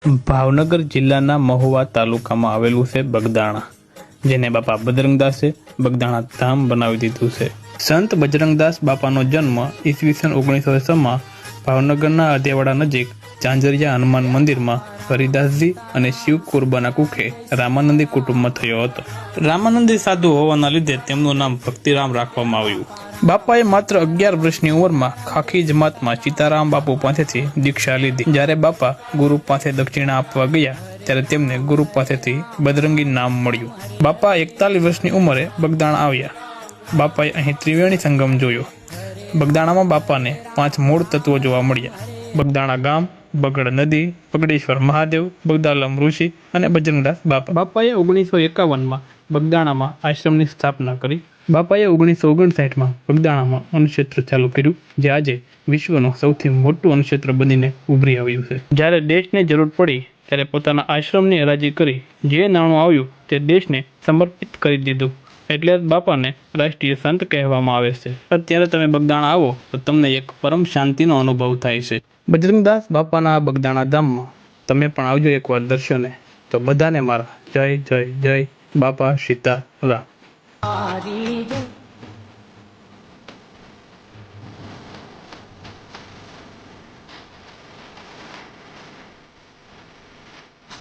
ભાવનગર જિલ્લાના મહુવા તાલુકામાં આવેલું છે બગદાણા, જેને બાપા બજરંગદાસે બગદાણા ધામ બનાવી દીધું છે. સંત બજરંગદાસ બાપાનો જન્મ ઈસવીસન 1906માં ભાવનગરના અધેવાડા નજીક ચાંજરિયા હનુમાન મંદિરમાં હરિદાસજી અને શિવ કુરબાના કુખે રામાનંદી કુટુંબમાં થયો હતો. રામાનંદી સાધુ હોવાના લીધે તેમનું નામ ભક્તિરામ રાખવામાં આવ્યું. બાપાએ માત્ર 11 વર્ષની ઉંમરમાં ખાખી જમાતમાં સીતારામ બાપુ પાસેથી દીક્ષા લીધી. જ્યારે બાપા ગુરુ પાસે દક્ષિણા આપવા ગયા ત્યારે તેમને ગુરુ પાસેથી બજરંગી નામ મળ્યું. બાપા 41 વર્ષની ઉંમરે બગદાણા આવ્યા. બાપાએ અહીં ત્રિવેણી સંગમ જોયો. બગદાણામાં બાપાને 5 મૂળ તત્વો જોવા મળ્યા: બગદાણા ગામ, બગડ નદી, બગડેશ્વર મહાદેવ, બગદાલમ ઋષિ અને બજરંગદાસ બાપા. બાપાએ 1951માં બગદાણામાં આશ્રમની સ્થાપના કરી. બાપાએ 1959માં બગદાણામાં અન્નક્ષેત્ર ચાલુ કર્યું, જે આજે વિશ્વનું સૌથી મોટું અન્નક્ષેત્ર બનીને ઉભરી આવ્યું છે. જ્યારે દેશને જરૂર પડી ત્યારે પોતાના આશ્રમની હરાજી કરી જે નાણું આવ્યું તે દેશને સમર્પિત કરી દીધું. એટલે જ બાપાને રાષ્ટ્રીય સંત કહેવામાં આવે છે. અત્યારે તમે બગદાણા આવો તો તમને એક પરમ શાંતિનો અનુભવ થાય છે. બજરંગદાસ બાપાના આ બગદાણા ધામમાં તમે પણ આવજો એકવાર દર્શને. તો બધાને મારા જય જય જય બાપા સીતારામ.